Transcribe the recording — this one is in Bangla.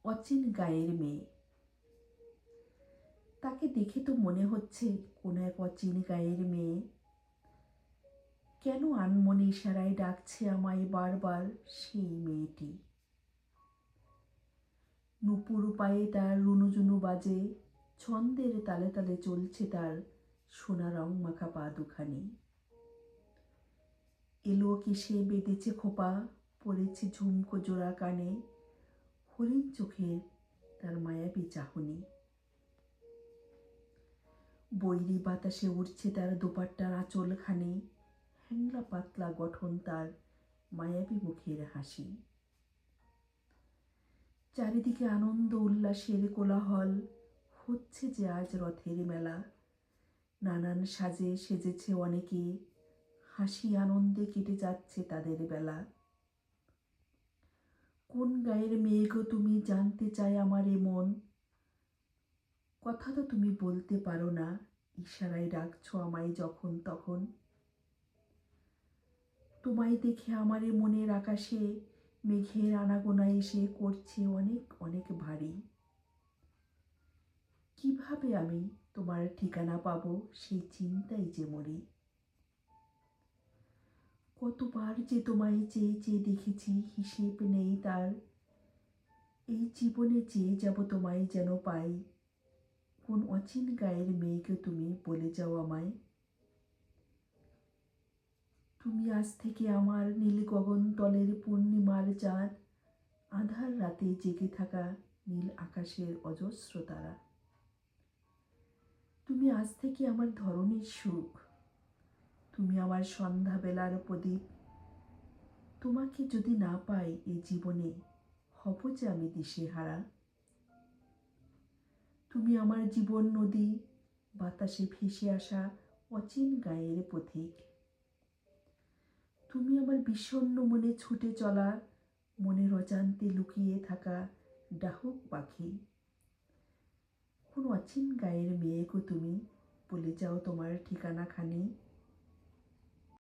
অচিন গায়ের মেয়ে। তাকে দেখে তো মনে হচ্ছে কোনো এক অচিন গায়ের মেয়ে। কেন আনমনে ইশারায় ডাকছে আমায় বারবার সেই মেয়েটি। নুপুর পায়ে তার রুনুঝুনু বাজে, ছন্দের তালে তালে চলছে তার সোনা রং মাখা পা দুখানি। এলো কিসে বেঁধেছে খোপা, পড়েছে ঝুমকো জোড়া কানে, হরিণ চোখের তার মায়াবী চাহনি। বৈরী বাতাসে উড়ছে তার দোপাট্টার আঁচলখানি, হ্যাংলা পাতলা গঠন তার মায়াবী মুখের হাসি। চারিদিকে আনন্দ উল্লাসের কোলাহল, হচ্ছে যে আজ রথের মেলা। নানান সাজে সেজেছে অনেকে, হাসি আনন্দে কেটে যাচ্ছে তাদের বেলা। কোন গায়ের মেয়ে গো তুমি, জানতে চাই আমার এ মন। কথা তো তুমি বলতে পারো না, ইশারায় ডাকছো আমায় যখন তখন। তোমায় দেখে আমার এ মনের আকাশে মেঘের আনাগোনা এসে করছে অনেক অনেক ভারী। কিভাবে আমি তোমার ঠিকানা পাবো সেই চিন্তায় যে মরি। কতবার যে তোমায় চেয়ে চেয়ে দেখেছি, হিসেব নেই তার। এই জীবনে চেয়ে যাব তোমায় যেন পাই। কোন অচিন গায়ের মেয়েকে তুমি বলে যাও আমায়। তুমি আজ থেকে আমার নীল গগন তলের পূর্ণিমার চাঁদ, আঁধার রাতে জেগে থাকা নীল আকাশের অজস্র তারা। তুমি আজ থেকে আমার ধরণীর সুখ, তুমি আমার সন্ধ্যাবেলার প্রদীপ। তোমাকে যদি না পাই এই জীবনে, হব যে আমি দিশেহারা। তুমি আমার জীবন নদী, বাতাসে ভেসে আসা অচিন গায়ের পথিক। তুমি আমার বিষণ্ণ মনে ছুটে চলা, মনের অজান্তে লুকিয়ে থাকা ডাহুক পাখি। কোন অচিন গায়ের মেয়ে গো তুমি, বলে যাও তোমার ঠিকানাখানি।